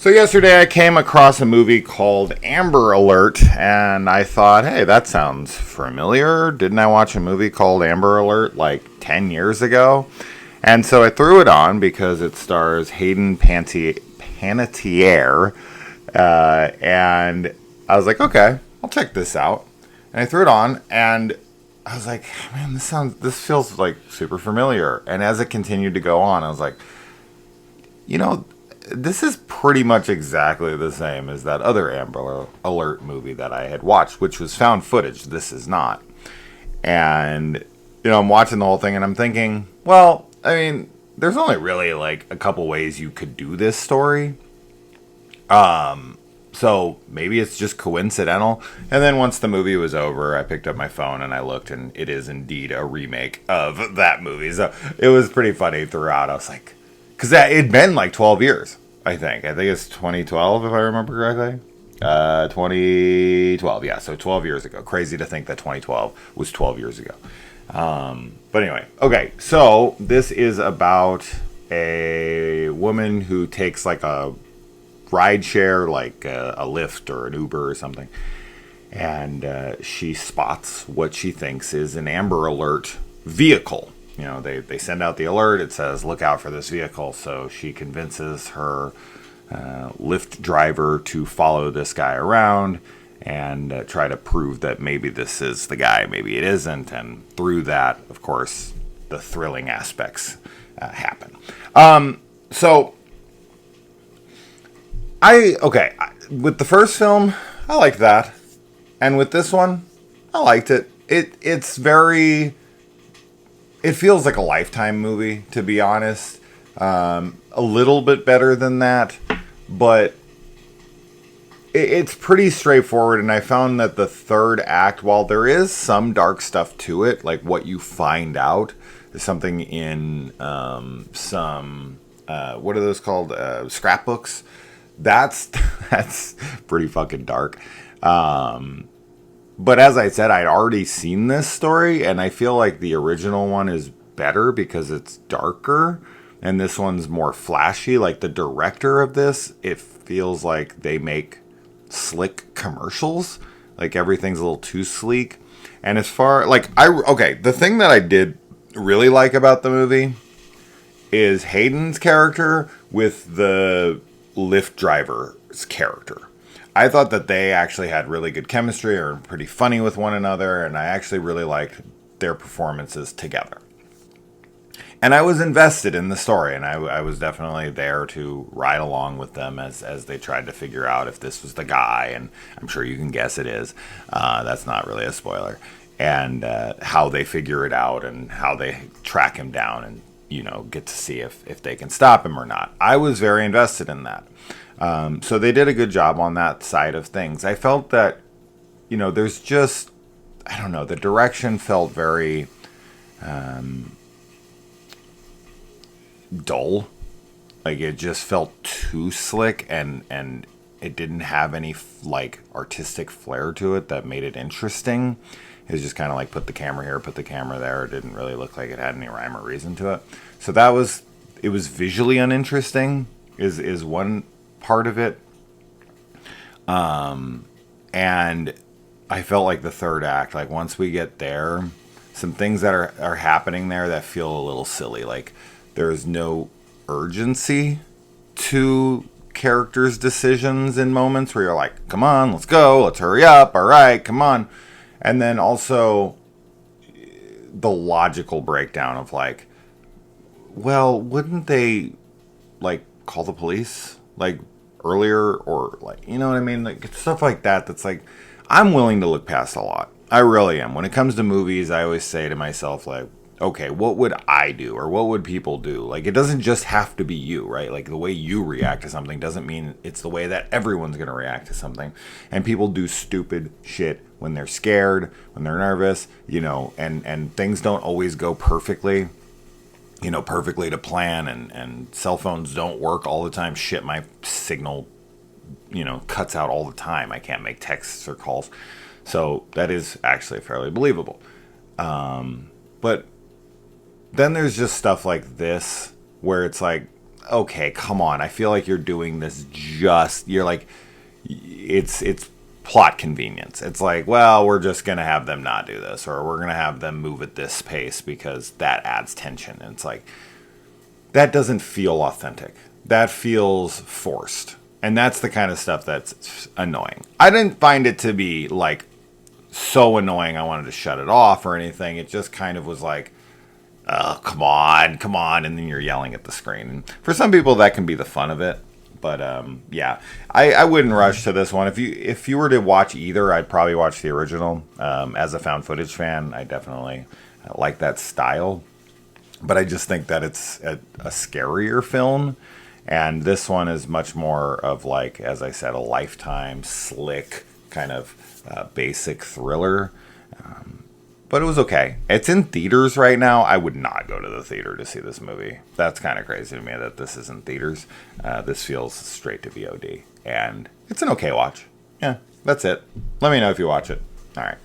So yesterday I came across a movie called Amber Alert, and I thought, hey, that sounds familiar. Didn't I watch a movie called Amber Alert like 10 years ago? And so I threw it on because it stars Hayden Panettiere, and I was like, okay, I'll check this out. And I threw it on, and I was like, man, this feels like super familiar. And as it continued to go on, I was like, you know, this is pretty much exactly the same as that other Amber Alert movie that I had watched, which was found footage. This is not. And, I'm watching the whole thing and I'm thinking, well, I mean, there's only really like a couple ways you could do this story. So maybe it's just coincidental. And then once the movie was over, I picked up my phone and I looked, and it is indeed a remake of that movie. So it was pretty funny throughout. I was like, because it'd been like 12 years, I think. I think it's 2012, if I remember correctly. 2012, yeah, so 12 years ago. Crazy to think that 2012 was 12 years ago. But anyway, okay, so this is about a woman who takes like a ride share, like a Lyft or an Uber or something. And she spots what she thinks is an Amber Alert vehicle. They send out the alert. It says, look out for this vehicle. So she convinces her Lyft driver to follow this guy around and try to prove that maybe this is the guy, maybe it isn't. And through that, of course, the thrilling aspects happen. With the first film, I liked that. And with this one, I liked it. It feels like a Lifetime movie, to be honest. A little bit better than that, but it's pretty straightforward. And I found that the third act, while there is some dark stuff to it, like what you find out, is something in what are those called? Scrapbooks. That's pretty fucking dark. But as I said, I'd already seen this story, and I feel like the original one is better because it's darker, and this one's more flashy. Like the director of this, it feels like they make slick commercials. Like everything's a little too sleek. And as far, the thing that I did really like about the movie is Hayden's character with the Lyft driver's character. I thought that they actually had really good chemistry, or pretty funny with one another, and I actually really liked their performances together. And I was invested in the story, and I was definitely there to ride along with them as they tried to figure out if this was the guy, and I'm sure you can guess it is. That's not really a spoiler. And how they figure it out, and how they track him down, and get to see if they can stop him or not. I was very invested in that. So they did a good job on that side of things. I felt that, there's just, I don't know, the direction felt very dull. Like it just felt too slick, and it didn't have any artistic flair to it that made it interesting. It was just kind of like put the camera here, put the camera there. It didn't really look like it had any rhyme or reason to it. So it was visually uninteresting is one part of it. And I felt like the third act, like once we get there, some things that are happening there that feel a little silly. Like there's no urgency to characters' decisions in moments where you're like, come on, let's go, let's hurry up, all right, come on. And then also the logical breakdown of like, well, wouldn't they call the police earlier, or you know what I mean? Like stuff like that. That's like, I'm willing to look past a lot. I really am. When it comes to movies, I always say to myself, okay, what would I do, or what would people do? It doesn't just have to be you, right? Like the way you react to something doesn't mean it's the way that everyone's going to react to something. And people do stupid shit when they're scared, when they're nervous, and things don't always go perfectly to plan, and cell phones don't work all the time. Shit, my signal, cuts out all the time. I can't make texts or calls. So that is actually fairly believable. But then there's just stuff like this where it's like, okay, come on. I feel like you're doing this you're like, it's plot convenience. It's like, well, we're just going to have them not do this, or we're going to have them move at this pace because that adds tension. And it's like, that doesn't feel authentic. That feels forced. And that's the kind of stuff that's annoying. I didn't find it to be like so annoying I wanted to shut it off or anything. It just kind of was like, oh, come on. And then you're yelling at the screen. And for some people, that can be the fun of it. But yeah, I wouldn't rush to this one. If you were to watch either, I'd probably watch the original. As a found footage fan, I definitely like that style. But I just think that it's a scarier film. And this one is much more of like, as I said, a Lifetime, slick, kind of basic thriller. But it was okay. It's in theaters right now. I would not go to the theater to see this movie. That's kind of crazy to me that this is in theaters. This feels straight to VOD. And it's an okay watch. Yeah, that's it. Let me know if you watch it. All right.